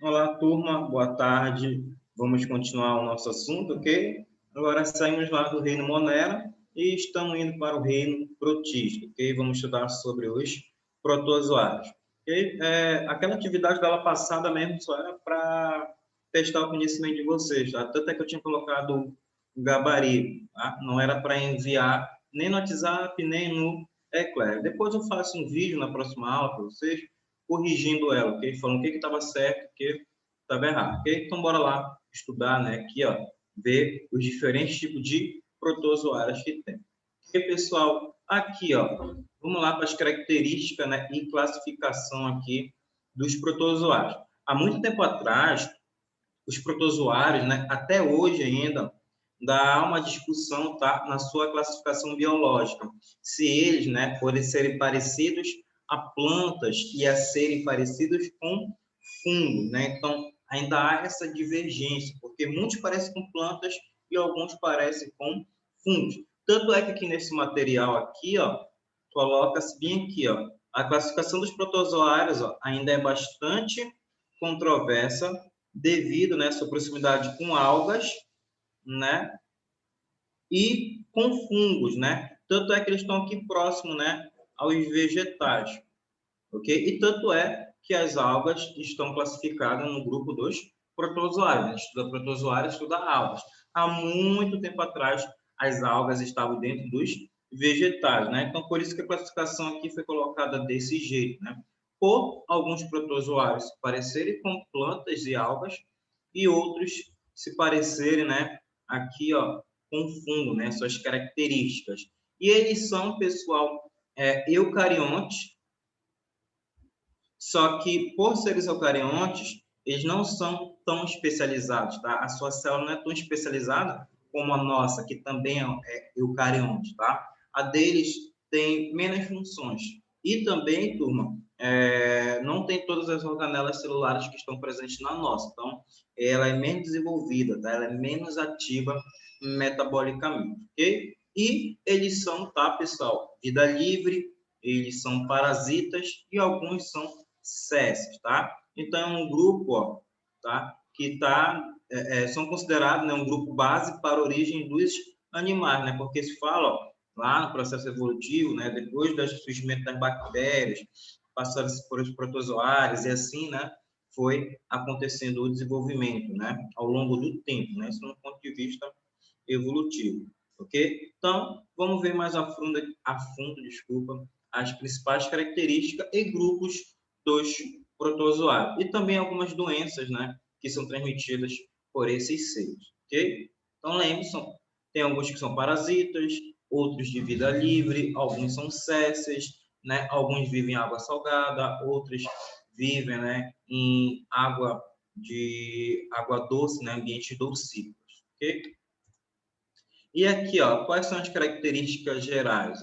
Olá, turma, boa tarde. Vamos continuar o nosso assunto, ok? Agora saímos lá do reino Monera e estamos indo para o reino protista, ok? Vamos estudar sobre os protozoários, ok? Aquela atividade da aula passada mesmo só era para testar o conhecimento de vocês, tá? Tanto é que eu tinha colocado o gabarito, tá? Não era para enviar nem no WhatsApp, nem no Eclair. Depois eu faço um vídeo na próxima aula para vocês, corrigindo ela, ok? Falando o que estava certo, o que estava errado, ok? Então, bora lá estudar, né? Aqui, ó, ver os diferentes tipos de protozoários que tem. Ok, pessoal? Aqui, ó, vamos lá para as características, né, e classificação aqui dos protozoários. Há muito tempo atrás, os protozoários, né, até hoje ainda, dá uma discussão, tá, na sua classificação biológica, se eles, né, podem serem parecidos a plantas e a serem parecidos com fungos, né? Então, ainda há essa divergência, porque muitos parecem com plantas e alguns parecem com fungos. Tanto é que aqui nesse material aqui, ó, coloca-se bem aqui, ó, a classificação dos protozoários, ó, ainda é bastante controversa devido, né, à sua proximidade com algas, né, e com fungos, né? Tanto é que eles estão aqui próximo, né, aos vegetais, ok? E tanto é que as algas estão classificadas no grupo dos protozoários. A gente estuda protozoários, estuda algas. Há muito tempo atrás, as algas estavam dentro dos vegetais, né? Então, por isso que a classificação aqui foi colocada desse jeito, né? Por alguns protozoários se parecerem com plantas e algas e outros se parecerem, né, aqui, ó, com fungo, né, suas características. E eles são, pessoal, eucariontes, só que, por seres eucariontes, eles não são tão especializados, tá? A sua célula não é tão especializada como a nossa, que também é eucarionte, tá? A deles tem menos funções. E também, turma, não tem todas as organelas celulares que estão presentes na nossa. Então, ela é menos desenvolvida, tá? Ela é menos ativa metabolicamente, ok? E eles são, tá, pessoal? Vida livre, eles são parasitas e alguns são SESC, tá? Então, é um grupo, ó, tá? Que são considerados, né, um grupo base para a origem dos animais, né? Porque se fala, ó, lá no processo evolutivo, né, depois do surgimento das bactérias, passaram por os protozoários e assim, né, foi acontecendo o desenvolvimento, né, ao longo do tempo, né? Isso do ponto de vista evolutivo, ok? Então, vamos ver mais a fundo, desculpa, as principais características e grupos dos protozoários. E também algumas doenças, né, que são transmitidas por esses seres, ok? Então, lembre-se, tem alguns que são parasitas, outros de vida livre, alguns são césseis, né? Alguns vivem em água salgada, outros vivem, né, em água doce, né, ambientes dulcíferos, ok? E aqui, ó, quais são as características gerais,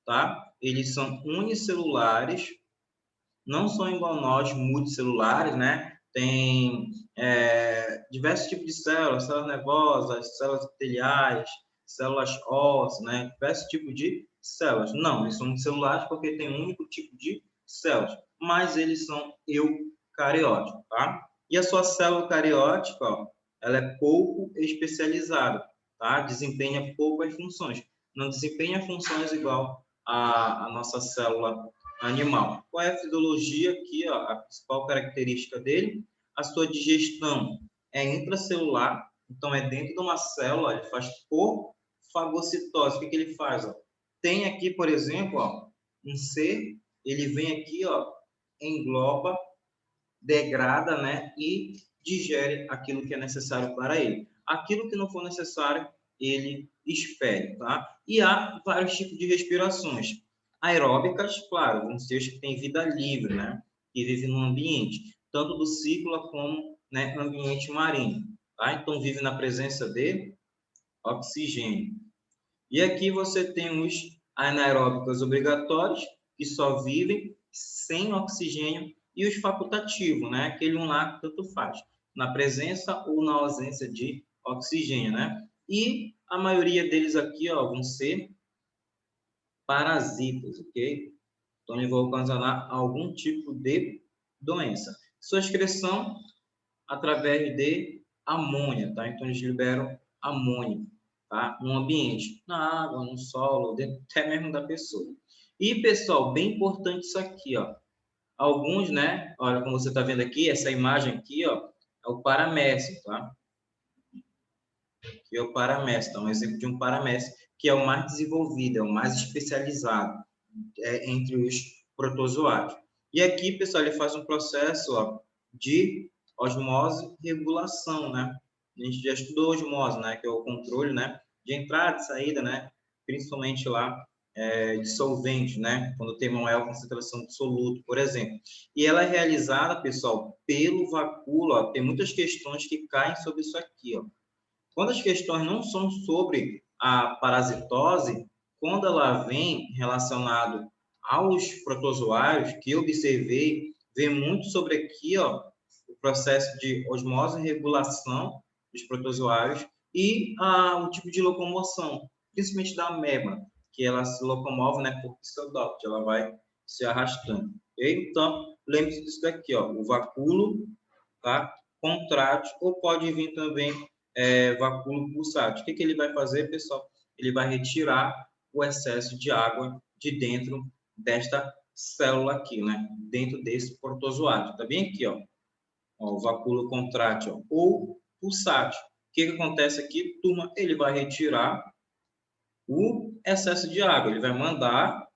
tá? Eles são unicelulares, não são igual nós, multicelulares, né? Tem diversos tipos de células, células nervosas, células epiteliais, células ósseas, né? Diversos tipos de células. Não, eles são multicelulares porque tem um único tipo de células, mas eles são eucarióticos, tá? E a sua célula cariótica, ó, ela é pouco especializada, tá? Desempenha poucas funções. Não desempenha funções igual a nossa célula animal. Qual é a fisiologia aqui, ó, a principal característica dele? A sua digestão é intracelular, então é dentro de uma célula, ele faz por fagocitose. O que ele faz? Ó? Tem aqui, por exemplo, ó, um ser, ele vem aqui, ó, engloba, degrada, né, e digere aquilo que é necessário para ele. Aquilo que não for necessário, ele expele, tá? E há vários tipos de respirações. Aeróbicas, claro, vão ser os que têm vida livre, né? Que vivem no ambiente, tanto do ciclo como, né, ambiente marinho, tá? Então, vive na presença de oxigênio. E aqui você tem os anaeróbicos obrigatórios, que só vivem sem oxigênio, e os facultativos, né? Aquele um lá que tanto faz, na presença ou na ausência de oxigênio, né? E a maioria deles aqui, ó, vão ser parasitas, ok? Então, eles vão ocasionar algum tipo de doença. Sua excreção através de amônia, tá? Então, eles liberam amônia, tá? No ambiente, na água, no solo, até mesmo da pessoa. E, pessoal, bem importante isso aqui, ó. Alguns, né? Olha, como você está vendo aqui, essa imagem aqui, ó, é o paramécio, tá? Que é o paramécio, tá? Um exemplo de um paramécio que é o mais desenvolvido, é o mais especializado entre os protozoários. E aqui, pessoal, ele faz um processo, ó, de osmose e regulação, né? A gente já estudou osmose, né? Que é o controle, né? De entrada e saída, né? Principalmente lá de solvente, né? Quando tem uma maior concentração de soluto, por exemplo. E ela é realizada, pessoal, pelo vacúolo, ó. Tem muitas questões que caem sobre isso aqui, ó. Quando as questões não são sobre a parasitose, quando ela vem relacionado aos protozoários, que eu observei, vem muito sobre aqui, ó, o processo de osmose e regulação dos protozoários e o tipo de locomoção, principalmente da ameba, que ela se locomove, né, por pseudóptero, ela vai se arrastando. Okay? Então, lembre-se disso daqui, ó, o vacúolo, tá? Contrátil, ou pode vir também vacúolo pulsátil. O que ele vai fazer, pessoal? Ele vai retirar o excesso de água de dentro desta célula aqui, né? Dentro desse protozoário. Tá bem aqui, ó. O vacúolo contrátil ou pulsátil. O que acontece aqui, turma? Ele vai retirar o excesso de água. Ele vai mandar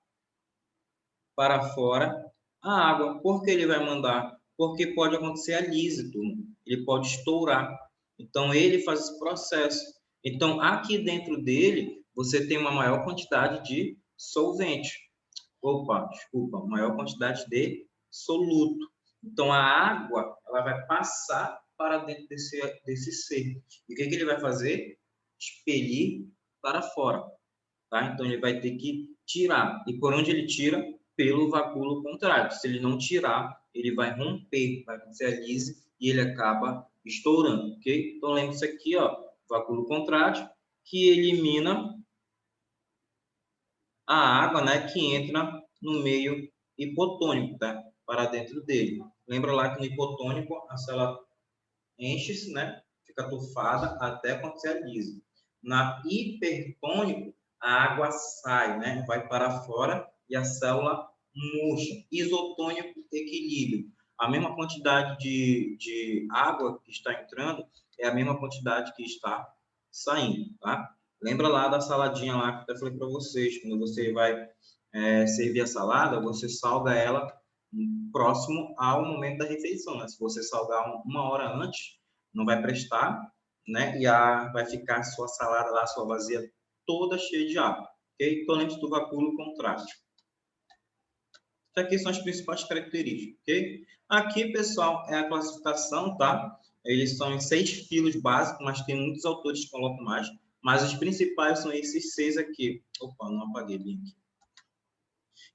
para fora a água. Por que ele vai mandar? Porque pode acontecer a lise, turma. Ele pode estourar. Então, ele faz esse processo. Então, aqui dentro dele, você tem uma maior quantidade de solvente. Opa, desculpa, maior quantidade de soluto. Então, a água, ela vai passar para dentro desse ser. E o que ele vai fazer? Expelir para fora. Tá? Então, ele vai ter que tirar. E por onde ele tira? Pelo vacúolo contrário. Se ele não tirar, ele vai romper, vai acontecer a lise e ele acaba estourando, ok? Então, lembre-se aqui, ó, vacúolo contrário, que elimina a água, né, que entra no meio hipotônico, tá? Para dentro dele. Lembra lá que no hipotônico a célula enche-se, né? Fica tufada até acontecer a lise. Na hipertônico, a água sai, né? Vai para fora e a célula murcha. Isotônico, equilíbrio. A mesma quantidade de água que está entrando é a mesma quantidade que está saindo, tá? Lembra lá da saladinha lá que eu falei para vocês, quando você vai servir a salada, você salga ela próximo ao momento da refeição, né? Se você salgar uma hora antes, não vai prestar, né? E vai ficar a sua salada lá, a sua vazia toda cheia de água, ok? Então, lembre-se do vacúolo contrátil. Isso aqui são as principais características, ok? Aqui, pessoal, é a classificação, tá? Eles são em 6 filos básicos, mas tem muitos autores que colocam mais. Mas os principais são esses 6 aqui. Opa, não apaguei bem aqui.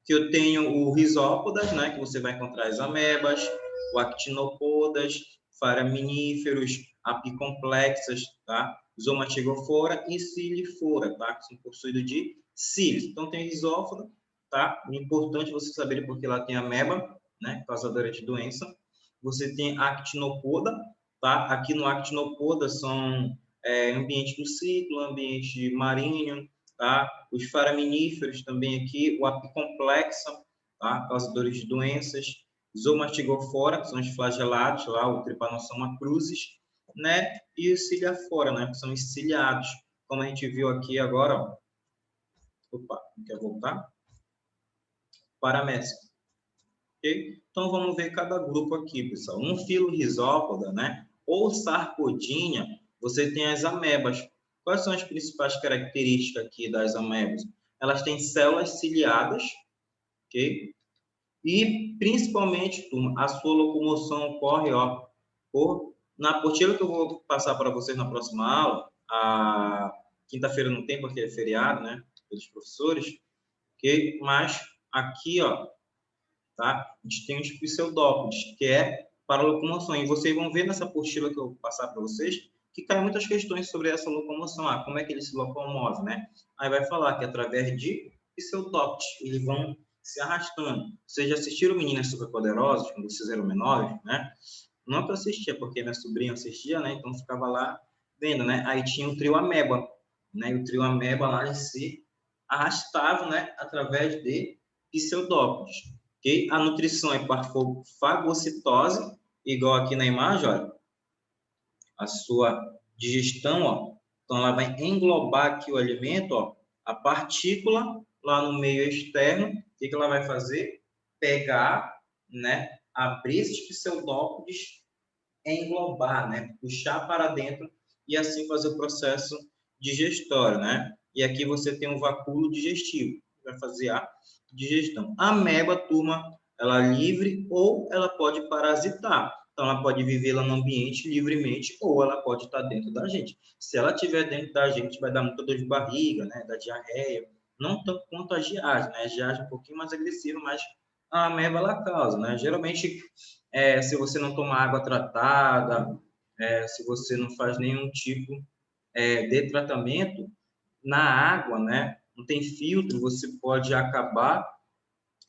Que eu tenho o Rhizópodas, né? Que você vai encontrar as amebas, o Actinopodas, faraminíferos, apicomplexas, tá? Zomatigofora e Cilifora, tá? Que são possuídos de cílios. Então, tem Rhizópoda, tá? É importante você saber porque lá tem ameba, né? Causadora de doença. Você tem Actinopoda, tá? Aqui no Actinopoda são ambiente do ciclo, ambiente marinho, tá? Os faraminíferos também aqui, o apicomplexo, tá? Causadores de doenças, zoomastigofora, que são os flagelados, lá, o Trypanosoma crucis, né? E o ciliafora, né? Que são os ciliados, como a gente viu aqui agora, ó. Opa, quer voltar? Paramétrico. Okay? Então, vamos ver cada grupo aqui, pessoal. Um filo Rhizópoda, né? Ou Sarcodinha, você tem as amebas. Quais são as principais características aqui das amebas? Elas têm células ciliadas, ok? E, principalmente, turma, a sua locomoção ocorre, ó, na apostila que eu vou passar para vocês na próxima aula, a quinta-feira não tem porque é feriado, né? Pelos professores, ok? Mas aqui, ó, tá? A gente tem os pseudópodes, que é para locomoção. E vocês vão ver nessa apostila que eu vou passar para vocês, que cai muitas questões sobre essa locomoção. Como é que ele se locomove, né? Aí vai falar que através de pseudópodes, eles vão se arrastando. Vocês já assistiram Meninas Superpoderosas, quando vocês eram menores, né? Não que eu assistia, porque minha sobrinha assistia, né? Então ficava lá vendo, né? Aí tinha o trio ameba, né? E o trio ameba lá em si arrastava, né? Através de pseudópodes, ok? A nutrição é por fagocitose, igual aqui na imagem, olha, a sua digestão, ó. Então ela vai englobar aqui o alimento, ó, a partícula lá no meio externo. O que ela vai fazer? Pegar, né? Abrir esses pseudópodes, englobar, né? Puxar para dentro e assim fazer o processo digestório, né? E aqui você tem um vacúolo digestivo, que vai fazer a digestão. A ameba, turma, ela é livre ou ela pode parasitar. Então, ela pode viver lá no ambiente livremente ou ela pode estar dentro da gente. Se ela estiver dentro da gente, vai dar muita dor de barriga, né? Da diarreia. Não tanto quanto a giardia, né? A giardia é um pouquinho mais agressiva, mas a ameba, ela causa, né? Geralmente, se você não toma água tratada, se você não faz nenhum tipo de tratamento, na água, né? Não tem filtro, você pode acabar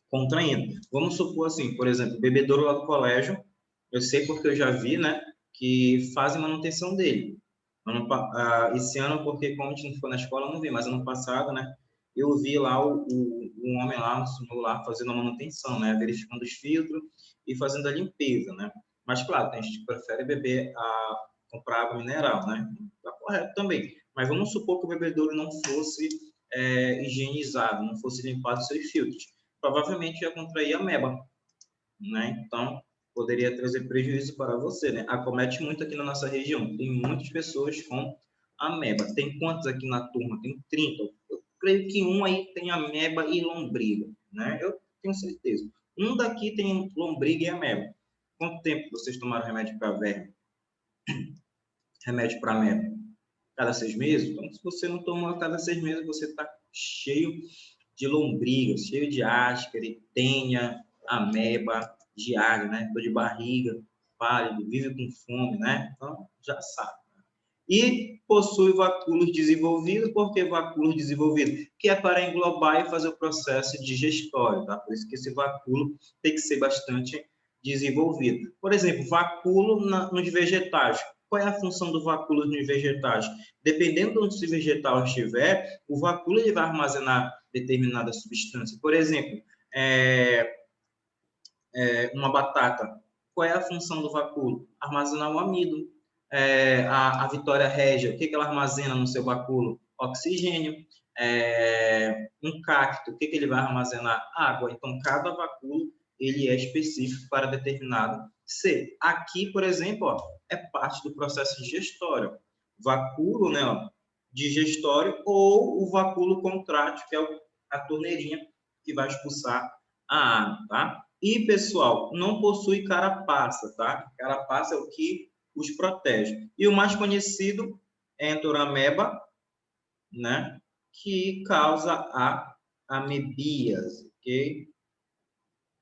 contraindo. Vamos supor assim, por exemplo, o bebedouro lá do colégio, eu sei porque eu já vi, né, que fazem manutenção dele. Esse ano, porque como a gente não ficou na escola, eu não vi, mas ano passado, né, eu vi lá um homem lá, um senhor lá, fazendo a manutenção, né, verificando os filtros e fazendo a limpeza, né. Mas, claro, tem gente que prefere comprar água mineral, né, tá correto também. Mas vamos supor que o bebedouro não fosse higienizado, não fosse limpado seus filtros. Provavelmente ia contrair ameba, né? Então, poderia trazer prejuízo para você, né? Acomete muito aqui na nossa região. Tem muitas pessoas com ameba. Tem quantos aqui na turma? Tem 30. Eu creio que um aí tem ameba e lombriga, né? Eu tenho certeza. Um daqui tem lombriga e ameba. Quanto tempo vocês tomaram remédio para verme? Remédio para ameba? Cada 6 meses? Então, se você não tomou a cada 6 meses, você está cheio de lombriga, cheio de ascaris, tenha, ameba, giardia, né? Dor de barriga, pálido, vive com fome, né? Então, já sabe. E possui vacúolos desenvolvidos, por que vacúolos desenvolvidos? Que é para englobar e fazer o processo digestório, tá? Por isso que esse vacúolo tem que ser bastante desenvolvido. Por exemplo, vacúolo nos vegetais. Qual é a função do vacúolo nos vegetais? Dependendo de onde esse vegetal estiver, o vacúolo ele vai armazenar determinada substância. Por exemplo, uma batata. Qual é a função do vacúolo? Armazenar o amido. A Vitória Régia, o que ela armazena no seu vacúolo? Oxigênio. Um cacto, o que ele vai armazenar? Água. Então, cada vacúolo ele é específico para determinado ser. Aqui, por exemplo, ó, é parte do processo digestório. Vacúolo, né, ó, digestório, ou o vacúolo contrátil, que é a torneirinha que vai expulsar a água, tá? E, pessoal, não possui carapaça, tá? Carapaça é o que os protege. E o mais conhecido é a enteroameba, né? Que causa a amebíase, ok?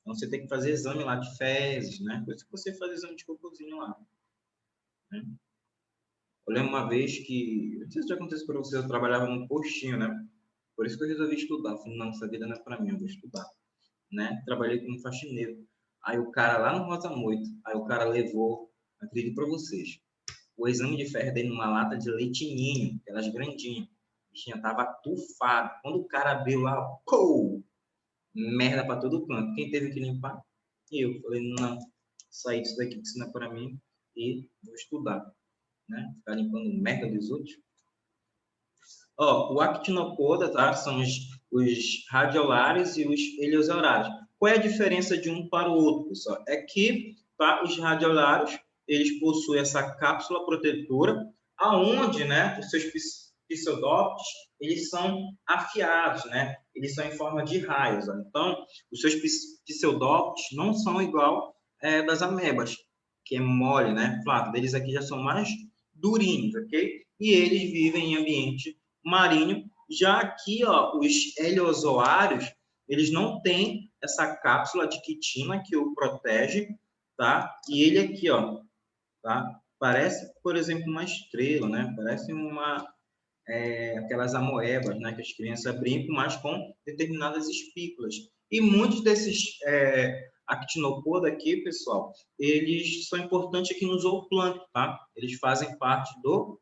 Então, você tem que fazer exame lá de fezes, né? Por isso que você faz exame de cocôzinho lá. Né? Eu lembro uma vez que, não sei se já aconteceu para você, eu trabalhava num postinho, né? Por isso que eu resolvi estudar. Eu falei, não, essa vida não é para mim, eu vou estudar. Né? Trabalhei como faxineiro. Aí o cara lá no Rosa Moito, aí o cara levou, acredito para vocês, o exame de ferro dele numa lata de leite ninho, aquelas grandinhas. A bichinha tava tufado. Quando o cara abriu lá, pô, merda para todo canto. Quem teve que limpar? Eu. Falei, não, sair disso daqui, que isso não é para mim, e vou estudar. Né? Ficar limpando merda dos outros. Ó, o actinopoda, tá? São os radiolares e os heliosaurários. Qual é a diferença de um para o outro, pessoal? É que tá, os radiolares, eles possuem essa cápsula protetora, aonde, né, os seus pseudópodes, eles são afiados, né? Eles são em forma de raios. Ó. Então, os seus pseudópodes não são igual das amebas, que é mole, né? Claro, deles aqui já são mais durinhos, ok? E eles vivem em ambiente marinho. Já aqui, ó, os heliozoários, eles não têm essa cápsula de quitina que o protege, tá? E ele aqui, ó, tá? Parece, por exemplo, uma estrela, né? Parece aquelas amoebas, né? Que as crianças brincam, mas com determinadas espículas. E muitos desses actinopoda aqui, pessoal, eles são importantes aqui no zooplâncton, tá? Eles fazem parte do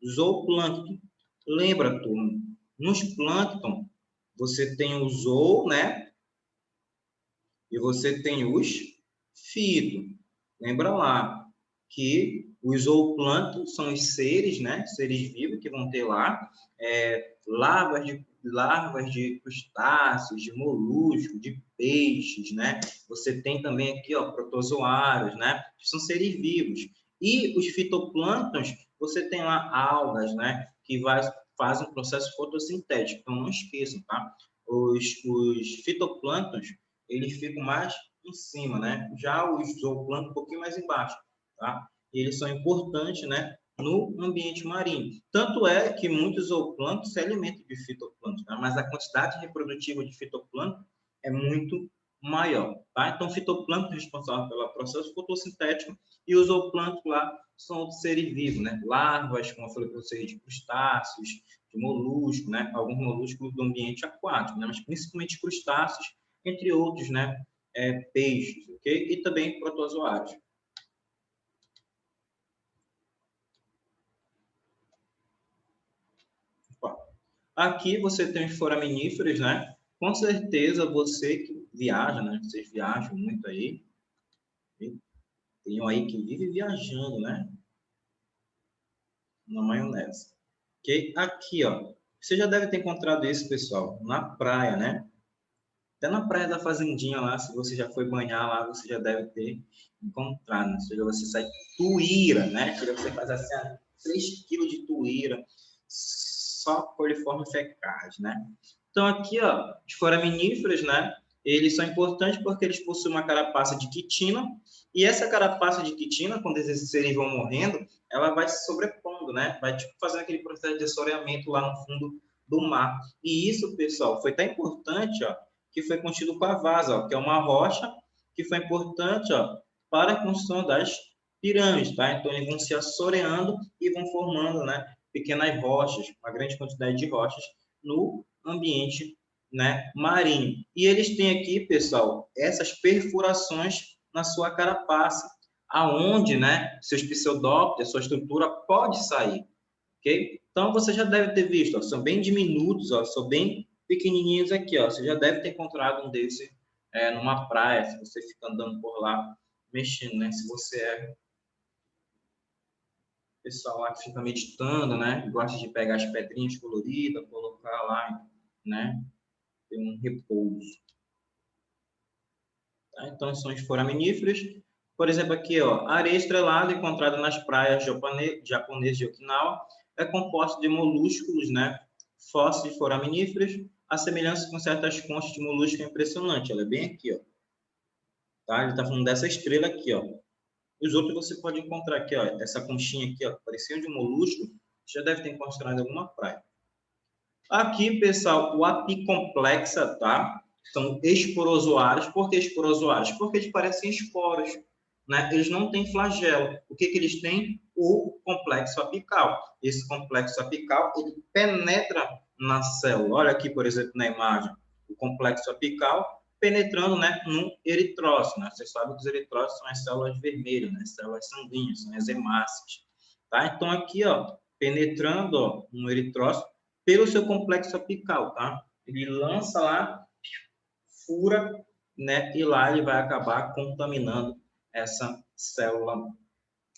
zooplâncton. Lembra, turma, nos plâncton, você tem o zoo, né? E você tem os fito. Lembra lá que os zooplâncton são os seres, né? Seres vivos que vão ter lá larvas de crustáceos, de moluscos, de peixes, né? Você tem também aqui, ó, protozoários, né? Que são seres vivos. E os fitoplânctons, você tem lá algas, né? Que fazem um processo fotossintético. Então, não esqueçam, tá? Os fitoplânctons, eles ficam mais em cima, né? Já os zooplâncton um pouquinho mais embaixo, tá? E eles são importantes, né? No ambiente marinho. Tanto é que muitos zooplâncton se alimentam de fitoplâncton, né? Mas a quantidade reprodutiva de fitoplâncton é muito maior, tá? Então, o fitoplâncton é responsável pelo processo fotossintético e os zooplâncton lá são outros seres vivos, né? Larvas, como eu falei para vocês, de crustáceos, de moluscos, né? Alguns moluscos do ambiente aquático, né? Mas principalmente crustáceos, entre outros, né? Peixes, ok? E também protozoários. Aqui você tem os foraminíferos, né? Com certeza você que viaja, né? Vocês viajam muito aí. Tem um aí que vive viajando, né? Na maionese. Ok? Aqui, ó. Você já deve ter encontrado esse, pessoal, na praia, né? Até na praia da Fazendinha lá, se você já foi banhar lá, você já deve ter encontrado, né? Ou seja, você sai tuíra, né? Seja, você faz assim, 3 quilos de tuíra, só coliformes fecais, né? Então, aqui, ó, os foraminíferos, né? Eles são importantes porque eles possuem uma carapaça de quitina, e essa carapaça de quitina, quando esses seres vão morrendo, ela vai se sobrepondo, né? Vai, tipo, fazendo aquele processo de assoreamento lá no fundo do mar. E isso, pessoal, foi tão importante, ó, que foi contido com a vasa, ó, que é uma rocha que foi importante, ó, para a construção das pirâmides, tá? Então, eles vão se assoreando e vão formando, né, pequenas rochas, uma grande quantidade de rochas no ambiente, né, marinho. E eles têm aqui, pessoal, essas perfurações na sua carapaça, aonde, né, seus pseudópodes, sua estrutura pode sair, ok? Então, você já deve ter visto, ó, são bem diminutos, ó, são bem pequenininhos aqui, ó. Você já deve ter encontrado um desse numa praia, se você fica andando por lá, mexendo, né? Se você é pessoal lá que fica meditando, né? Gosta de pegar as pedrinhas coloridas, colocar lá, né? Ter um repouso. Tá? Então, são os foraminíferos. Por exemplo, aqui, ó, a areia estrelada encontrada nas praias japonesas de Okinawa é composta de molúsculos, né? Fósseis de foraminíferos. A semelhança com certas conchas de molusco é impressionante. Ela é bem aqui, ó. Tá? Ele está falando dessa estrela aqui, ó. Os outros você pode encontrar aqui, ó. Essa conchinha aqui, ó, parecia de molusco. Já deve ter encontrado em alguma praia. Aqui, pessoal, o apicomplexa, tá? São esporozoários. Por que esporozoários? Porque eles parecem esporos, né? Eles não têm flagelo. O que eles têm? O complexo apical. Esse complexo apical, ele penetra na célula. Olha aqui, por exemplo, na imagem. O complexo apical penetrando, né, no eritrócito, né? Vocês sabem que os eritrócitos são as células vermelhas, né? Células sanguíneas, são as hemácias. Tá? Então, aqui, ó, penetrando, ó, no eritrócito, pelo seu complexo apical, tá? Ele lança lá, fura, né? E lá ele vai acabar contaminando essa célula,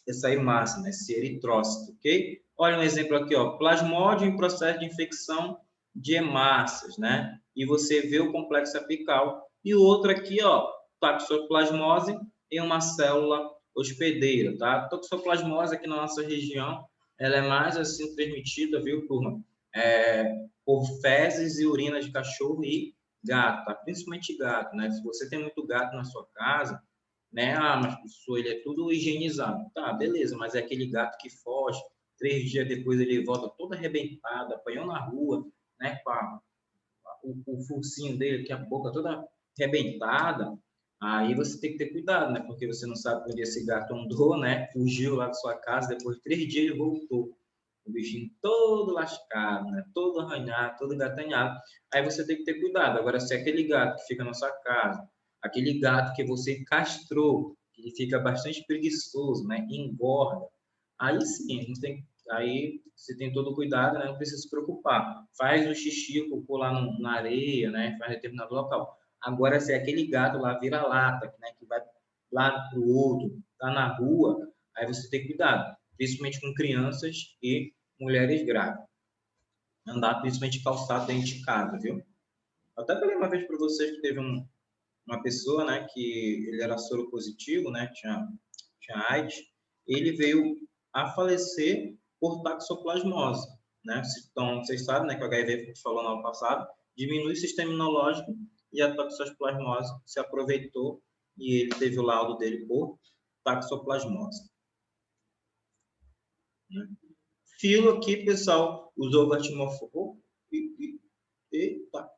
essa hemácia, né? Esse eritrócito, ok? Olha um exemplo aqui, ó. Plasmódio em processo de infecção de hemácias, né? E você vê o complexo apical. E o outro aqui, ó, toxoplasmose em uma célula hospedeira, tá? Toxoplasmose aqui na nossa região, ela é mais assim transmitida, viu, turma? Por fezes e urina de cachorro e gato, tá? Principalmente gato, né? Se você tem muito gato na sua casa, né? Ah, mas professor, ele é tudo higienizado. Tá, beleza, mas é aquele gato que foge, 3 dias depois ele volta todo arrebentado, apanhou na rua, né? Com o focinho dele, que a boca toda arrebentada. Aí você tem que ter cuidado, né? Porque você não sabe onde esse gato andou, né? Fugiu lá da sua casa, depois de 3 dias ele voltou. O bichinho todo lascado, né? Todo arranhado, todo gatanhado. Aí você tem que ter cuidado. Agora, se é aquele gato que fica na sua casa, aquele gato que você castrou, que ele fica bastante preguiçoso, né? Engorda. Aí sim, a gente tem, aí você tem todo o cuidado, né? Não precisa se preocupar. Faz o xixi, o cocô lá na areia, né? Faz em determinado local. Agora, se é aquele gato lá vira-lata, né? Que vai lá para o outro, tá na rua, aí você tem cuidado, principalmente com crianças e mulheres grávidas. Andar principalmente calçado dentro de casa, viu? Eu até falei uma vez para vocês que teve uma pessoa, né, que ele era soro positivo, né, tinha AIDS, ele veio a falecer por toxoplasmose, né? Então, vocês sabem, né, que o HIV, que a gente falou no ano passado, diminui o sistema imunológico e a toxoplasmose se aproveitou e ele teve o laudo dele por toxoplasmose. Né? Filo aqui, pessoal, usou vertimoforo. Eita.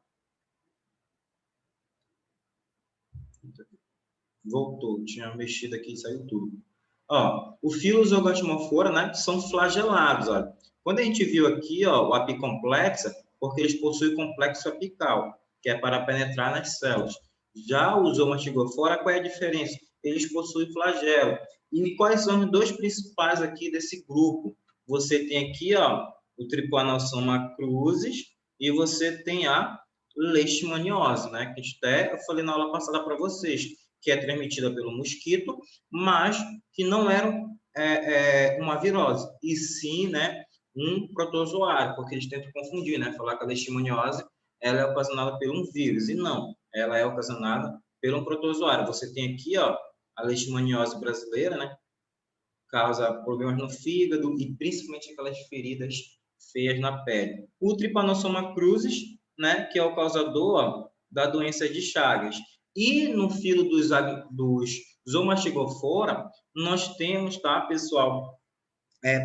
Voltou, tinha mexido aqui e saiu tudo. Ó, o Filozogatimofora, né, são flagelados, olha. Quando a gente viu aqui, ó, o apicomplexa, porque eles possuem complexo apical, que é para penetrar nas células. Já o Zomastigofora, qual é a diferença? Eles possuem flagelo. E quais são os dois principais aqui desse grupo? Você tem aqui, ó, o Trypanosoma crucis e você tem a leishmaniose, né, que até eu falei na aula passada para vocês, que é transmitida pelo mosquito, mas que não era uma virose, e sim, né, um protozoário, porque eles tentam confundir, né, falar que a leishmaniose ela é ocasionada por um vírus, e não, ela é ocasionada por um protozoário. Você tem aqui, ó, a leishmaniose brasileira, né, causa problemas no fígado e principalmente aquelas feridas feias na pele. O Trypanosoma crucis, né, que é o causador, ó, da doença de Chagas. E no filo dos Zomastigofora, nós temos, tá, pessoal,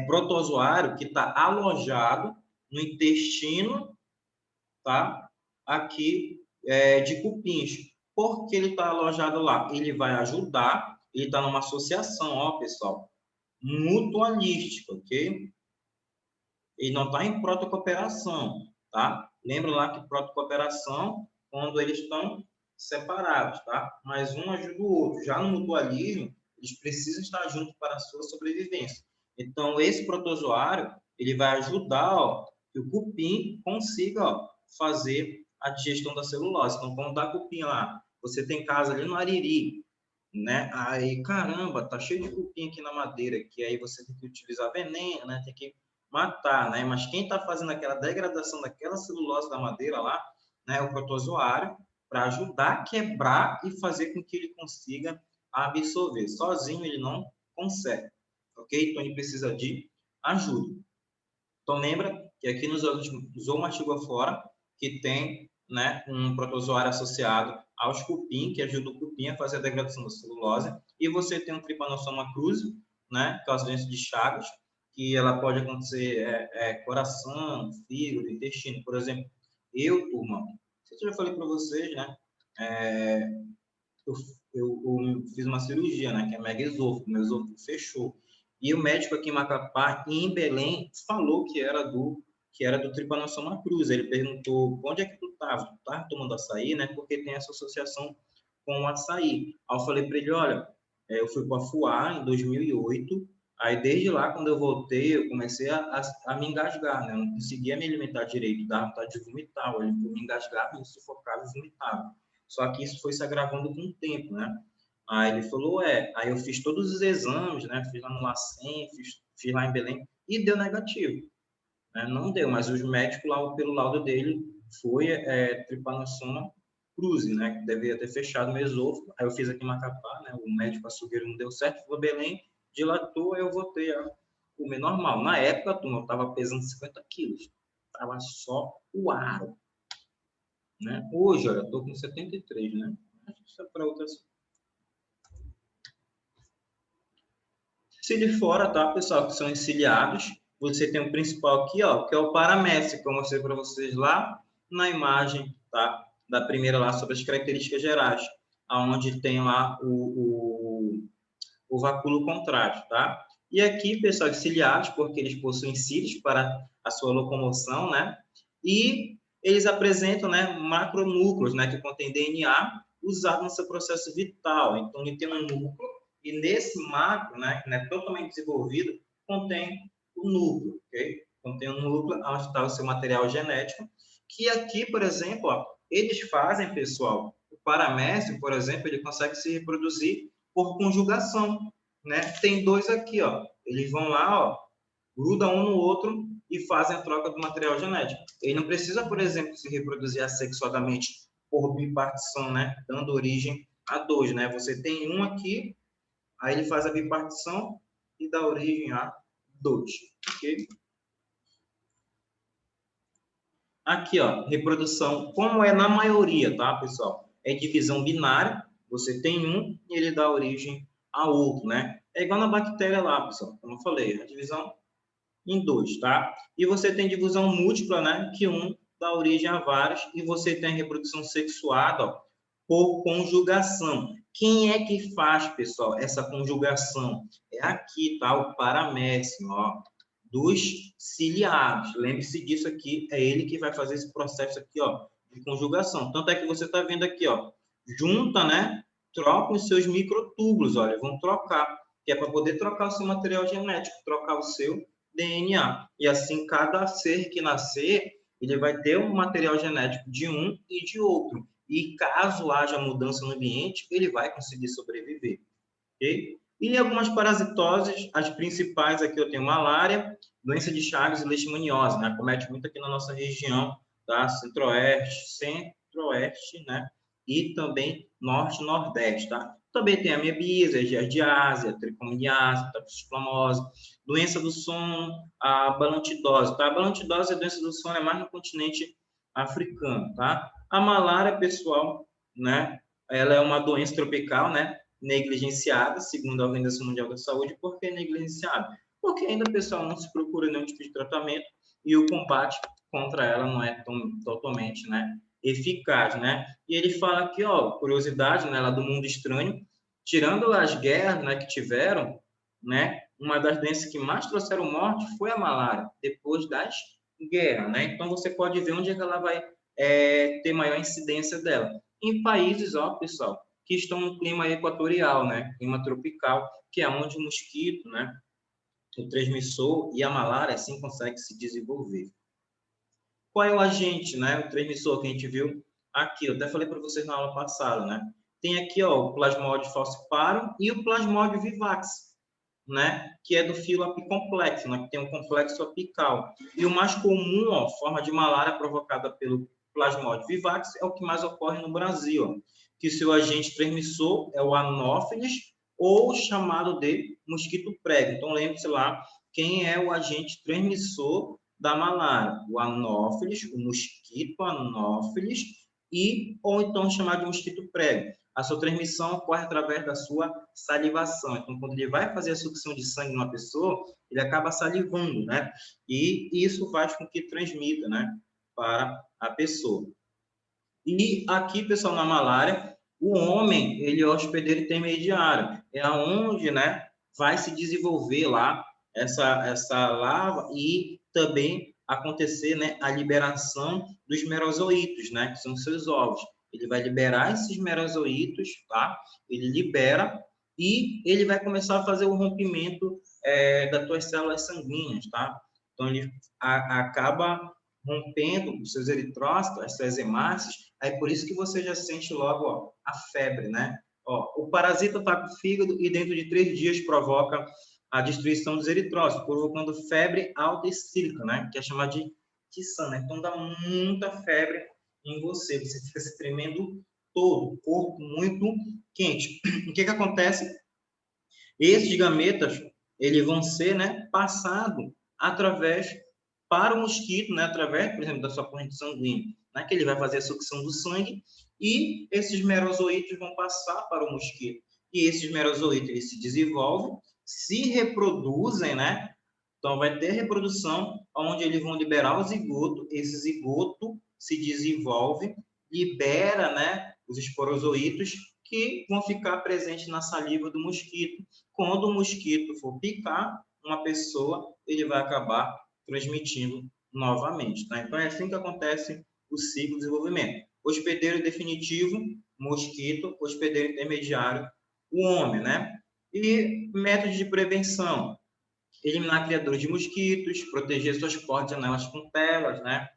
protozoário que está alojado no intestino, tá, aqui de cupins. Por que ele está alojado lá? Ele vai ajudar, ele está numa associação, ó, pessoal, mutualística, ok? Ele não está em protocooperação, tá? Lembra lá que protocooperação, quando eles estão separados, tá? Mas um ajuda o outro. Já no mutualismo, eles precisam estar juntos para a sua sobrevivência. Então, esse protozoário, ele vai ajudar, ó, que o cupim consiga, ó, fazer a digestão da celulose. Então, quando dá cupim lá, você tem casa ali no Ariri, né? Aí, caramba, tá cheio de cupim aqui na madeira, que aí você tem que utilizar veneno, né? Tem que matar, né? Mas quem está fazendo aquela degradação daquela celulose da madeira lá, né, é o protozoário, para ajudar a quebrar e fazer com que ele consiga absorver. Sozinho ele não consegue, ok? Então ele precisa de ajuda. Então lembra que aqui nos Zoomastigofora que tem, né, um protozoário associado aos cupim, que ajuda o cupim a fazer a degradação da celulose, e você tem um Trypanosoma cruzi, né, que é a doença de Chagas, que ela pode acontecer coração, fígado, intestino. Por exemplo, turma, eu já falei para vocês, né, eu fiz uma cirurgia, né, que é megaesôfago, meu esôfago fechou. E o médico aqui em Macapá, em Belém, falou que era do Trypanosoma cruzi. Ele perguntou, onde é que tu estava? Tu estava tomando açaí, né? Porque tem essa associação com o açaí. Aí eu falei para ele, olha, eu fui para a FUA em 2008, aí desde lá, quando eu voltei, eu comecei a me engasgar, né? Eu não conseguia me alimentar direito, dava vontade de vomitar, eu me engasgava, me sufocava e vomitava. Só que isso foi se agravando com o tempo, né? Aí ele falou, aí eu fiz todos os exames, né? Fiz lá no LACEN, fiz lá em Belém, e deu negativo. Né? Não deu, mas os médicos, lá, pelo laudo dele, foi Trypanosoma cruzi, né? Que deveria ter fechado o meu esôfago. Aí eu fiz aqui em Macapá, né? O médico açougueiro não deu certo, foi Belém, dilatou, aí eu voltei a comer normal. Na época, turma, eu estava pesando 50 quilos. Tava só o aro. Né? Hoje, olha, eu estou com 73, né? Acho que isso é para outras. Se de fora, tá, pessoal, que são encilhados, você tem o principal aqui, ó, que é o paramétrico, que eu mostrei para vocês lá na imagem, tá? Da primeira lá, sobre as características gerais, aonde tem lá o vacúolo contrátil, tá? E aqui, pessoal, ciliados, porque eles possuem cílios para a sua locomoção, né? E eles apresentam, né, macronúcleos, né, que contém DNA usado no seu processo vital. Então, ele tem um núcleo, e nesse macro, né, que não é totalmente desenvolvido, contém o núcleo, ok? Contém o núcleo, onde está o seu material genético, que aqui, por exemplo, ó, eles fazem, pessoal, o paramécio, por exemplo, ele consegue se reproduzir por conjugação, né? Tem dois aqui, ó, eles vão lá, ó, grudam um no outro e fazem a troca do material genético. Ele não precisa, por exemplo, se reproduzir assexuadamente por bipartição, né? Dando origem a dois, né? Você tem um aqui, aí ele faz a bipartição e dá origem a dois, ok? Aqui, ó, reprodução, como é na maioria, tá, pessoal? É divisão binária, você tem um e ele dá origem a outro, né? É igual na bactéria lá, pessoal, como eu falei, a divisão em dois, tá? E você tem divisão múltipla, né? Que um dá origem a vários, e você tem reprodução sexuada, ó, por conjugação. Quem é que faz, pessoal, essa conjugação? É aqui, tá? O paramécio, ó, dos ciliados. Lembre-se disso aqui, é ele que vai fazer esse processo aqui, ó, de conjugação. Tanto é que você está vendo aqui, ó, junta, né? Troca os seus microtúbulos, olha, vão trocar, que é para poder trocar o seu material genético, trocar o seu DNA. E assim, cada ser que nascer, ele vai ter um material genético de um e de outro. E caso haja mudança no ambiente, ele vai conseguir sobreviver. Ok? E algumas parasitoses, as principais aqui eu tenho malária, doença de Chagas e leishmaniose, né? Comete muito aqui na nossa região, tá? Centro-oeste, né? E também norte e nordeste, tá? Também tem a amebise, a giardiase, a tricomoniase, a toxoplasmose, doença do sono, a balantidose, tá? A balantidose, a doença do sono, é mais no continente africano, tá? A malária, pessoal, né? Ela é uma doença tropical, né? Negligenciada, segundo a Organização Mundial da Saúde. Por que negligenciada? Porque ainda, pessoal, não se procura nenhum tipo de tratamento e o combate contra ela não é totalmente, né, eficaz, né? E ele fala aqui, ó, curiosidade, né, lá do mundo estranho, tirando as guerras, né, que tiveram, né, uma das doenças que mais trouxeram morte foi a malária, depois das guerras, né? Então, você pode ver onde é que ela vai ter maior incidência dela. Em países, ó, pessoal, que estão no clima equatorial, né? Clima tropical, que é onde o mosquito, né? O transmissor e a malária assim conseguem se desenvolver. Qual é o agente, né? O transmissor que a gente viu aqui. Eu até falei para vocês na aula passada, né? Tem aqui, ó, o Plasmodium falciparum e o Plasmodium vivax, né? Que é do filo apicomplexo, né? Que tem um complexo apical. E o mais comum, ó, forma de malária provocada pelo Plasmodium vivax é o que mais ocorre no Brasil, ó, que seu agente transmissor é o Anófeles ou chamado de mosquito prego. Então, lembre-se lá quem é o agente transmissor da malária: o Anófeles, o mosquito Anófeles, e ou então chamado de mosquito prego. A sua transmissão ocorre através da sua salivação. Então, quando ele vai fazer a sucção de sangue numa pessoa, ele acaba salivando, né? E isso faz com que transmita, né, para a pessoa. E aqui, pessoal, na malária, o homem, ele é o hospedeiro intermediário. É aonde, né, vai se desenvolver lá essa larva e também acontecer, né, a liberação dos merozoítos, né, que são seus ovos. Ele vai liberar esses merozoítos, tá? Ele libera e ele vai começar a fazer o rompimento das tuas células sanguíneas, tá? Então, ele acaba rompendo os seus eritrócitos, as suas hemácias, aí por isso que você já sente logo, ó, a febre, né? Ó, o parasita está com o fígado e dentro de 3 dias provoca a destruição dos eritrócitos, provocando febre alta e cíclica, né? Que é chamada de Kissan, né? Então dá muita febre em você, você fica se tremendo todo, o corpo muito quente. O que que acontece? Esses gametas, eles vão ser, né, passados através para o mosquito, né, através, por exemplo, da sua corrente sanguínea, né, que ele vai fazer a sucção do sangue e esses merozoítos vão passar para o mosquito. E esses merozoítos, eles se desenvolvem, se reproduzem, né? Então, vai ter reprodução, onde eles vão liberar o zigoto, esse zigoto se desenvolve, libera, né, os esporozoítos, que vão ficar presentes na saliva do mosquito. Quando o mosquito for picar uma pessoa, ele vai acabar transmitindo novamente, tá? Então, é assim que acontece o ciclo de desenvolvimento. hospedeiro definitivo, mosquito, hospedeiro intermediário, o homem, né? E métodos de prevenção: eliminar criadores de mosquitos, proteger suas portas e janelas com telas, né?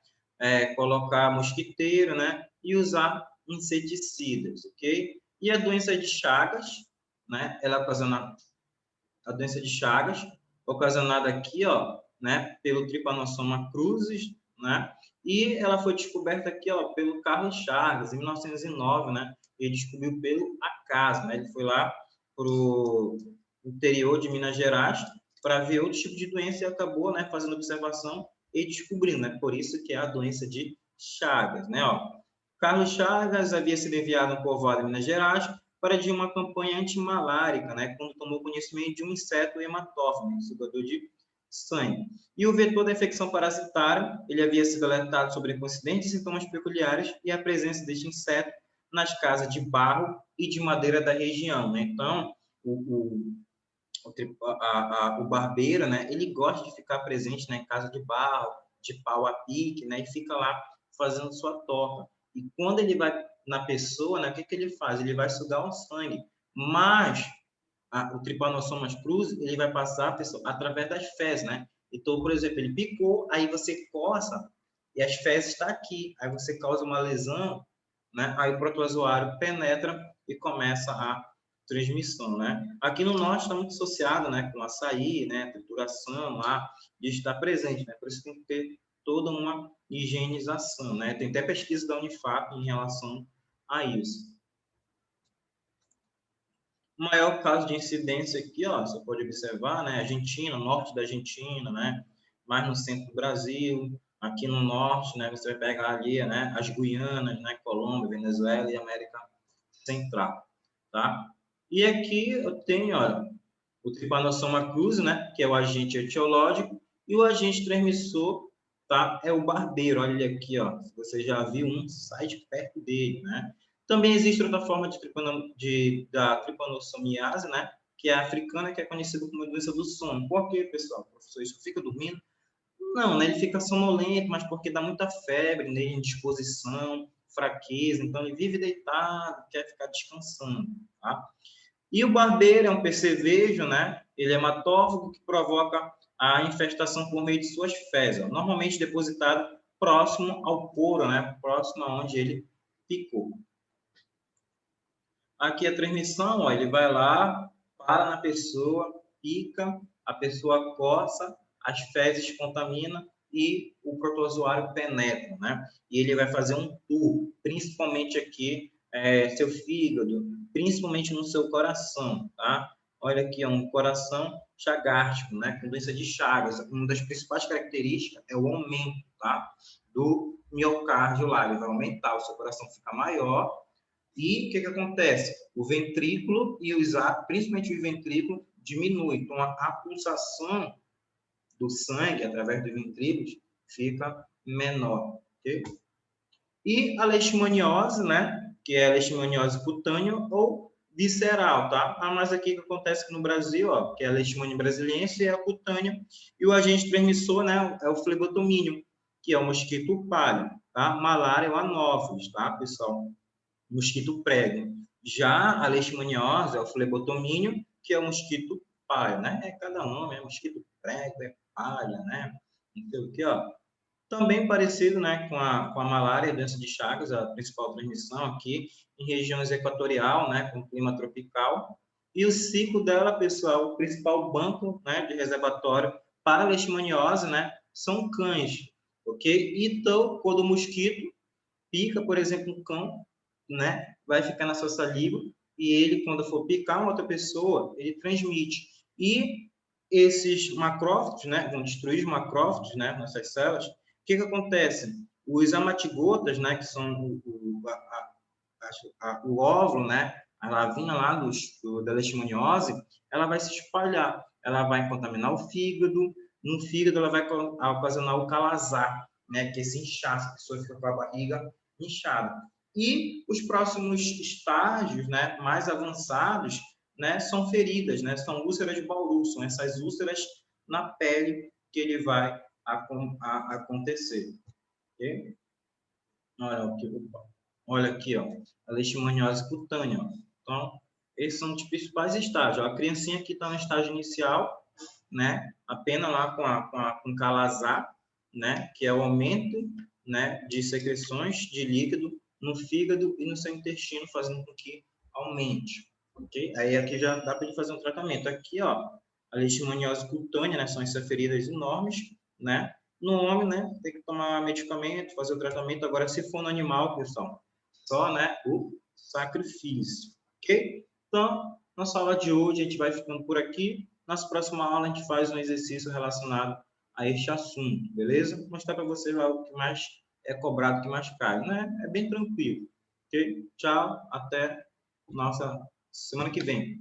Colocar mosquiteiro, né? E usar inseticidas, ok? E a doença de Chagas, né? Ela ocasiona a doença de Chagas, ocasionada aqui, ó, né? Pelo Trypanosoma cruzi, né? E ela foi descoberta aqui, ó, pelo Carlos Chagas, em 1909, né? Ele descobriu pelo acaso, né? Ele foi lá pro interior de Minas Gerais para ver outro tipo de doença e acabou, né, fazendo observação e descobrindo, né? Por isso que é a doença de Chagas, né? Ó, Carlos Chagas havia sido enviado a um povoado em Minas Gerais para de uma campanha antimalárica, né? Quando tomou conhecimento de um inseto hematófago, sugador de sangue. E o vetor da infecção parasitária, ele havia sido alertado sobre coincidentes sintomas peculiares e a presença deste inseto nas casas de barro e de madeira da região, né? Então, o barbeiro, né, ele gosta de ficar presente, né, em casa de barro, de pau a pique, né, e fica lá fazendo sua toca. E quando ele vai na pessoa, né, o que ele faz? Ele vai sugar o sangue, mas o Trypanosoma cruzi, ele vai passar a pessoa através das fezes, né? Então, por exemplo, ele picou, aí você coça e as fezes estão aqui, aí você causa uma lesão, né? Aí o protozoário penetra e começa a transmissão, né? Aqui no norte está muito associado, né, com açaí, né, trituração lá, isso está presente, né? Por isso tem que ter toda uma higienização, né? Tem até pesquisa da Unifap em relação a isso. O maior caso de incidência aqui, ó, você pode observar, né, Argentina, norte da Argentina, né, mais no centro do Brasil, aqui no norte, né, você vai pegar ali, né, as Guianas, né, Colômbia, Venezuela e América Central, tá? E aqui eu tenho, olha, o Trypanosoma cruzi, né, que é o agente etiológico, e o agente transmissor, tá, é o barbeiro. Olha aqui, ó, se você já viu um, sai de perto dele, né? Também existe outra forma da tripanossomiase, né, que é a africana, que é conhecida como doença do sono. Por quê, pessoal? O professor, isso fica dormindo? Não, né, ele fica sonolento, mas porque dá muita febre nele, indisposição, fraqueza, então ele vive deitado, quer ficar descansando, tá? E o barbeiro é um percevejo, né? Ele é hematófago que provoca a infestação por meio de suas fezes, normalmente depositado próximo ao couro, né? Próximo aonde ele picou. Aqui a transmissão, ó, ele vai lá, para na pessoa, pica, a pessoa coça, as fezes contaminam e o protozoário penetra, né? E ele vai fazer um tour, principalmente aqui, seu fígado, principalmente no seu coração, tá? Olha aqui, é um coração chagártico, né? Com doença de Chagas. Uma das principais características é o aumento, tá? Do miocárdio lá, ele vai aumentar, o seu coração fica maior. E o que acontece? O ventrículo e os atos, principalmente o ventrículo, diminui. Então, a pulsação do sangue através dos ventrículos fica menor. Okay? E a leishmaniose, né? Que é a leishmaniose cutânea ou visceral, tá? Mas aqui que acontece aqui no Brasil, ó, que é a leishmania brasiliense e a cutânea. E o agente transmissor, né, é o flebotomínio, que é o mosquito palha, tá? Malária ou anófilis, tá, pessoal? Mosquito prego. Já a leishmaniose é o flebotomínio, que é o mosquito palha, né? É cada um, é mosquito prego, é palha, né? Não sei o que, ó. Também parecido, né, com a malária, a doença de Chagas, a principal transmissão aqui em regiões equatorial, né, com clima tropical. E o ciclo dela, pessoal, o principal banco, né, de reservatório para a leishmaniose, né, são cães, ok? Então, quando o mosquito pica, por exemplo, um cão, né, vai ficar na sua saliva e ele, quando for picar uma outra pessoa, ele transmite. E esses macrófitos, né, vão destruir os macrófitos, né, nossas células. O que acontece? Os amatigotas, né, que são o óvulo, né, a lavinha lá da leishmaniose, ela vai se espalhar, ela vai contaminar o fígado, no fígado ela vai ocasionar o calazar, né, que é esse inchaço, a pessoa fica com a barriga inchada. E os próximos estágios, né, mais avançados, né, são feridas, né, são úlceras de Bauru, são essas úlceras na pele que ele vai acontecer. Okay? Olha o que Olha aqui, ó, a leishmaniose cutânea. Ó. Então, esses são os principais estágios. A criancinha aqui está no estágio inicial, né? Apenas lá com calazar, né? Que é o aumento, né? De secreções de líquido no fígado e no seu intestino, fazendo com que aumente, ok? Aí aqui já dá para fazer um tratamento. Aqui, ó, a leishmaniose cutânea, né? São essas feridas enormes, né? No homem, né? Tem que tomar medicamento, fazer o tratamento. Agora, se for no animal, pessoal, só, né? O sacrifício, ok? Então, nossa aula de hoje a gente vai ficando por aqui. Nas próximas aulas a gente faz um exercício relacionado a este assunto, beleza? Vou mostrar para vocês lá o que mais é cobrado, o que mais cai, né? É bem tranquilo, ok? Tchau, até nossa semana que vem.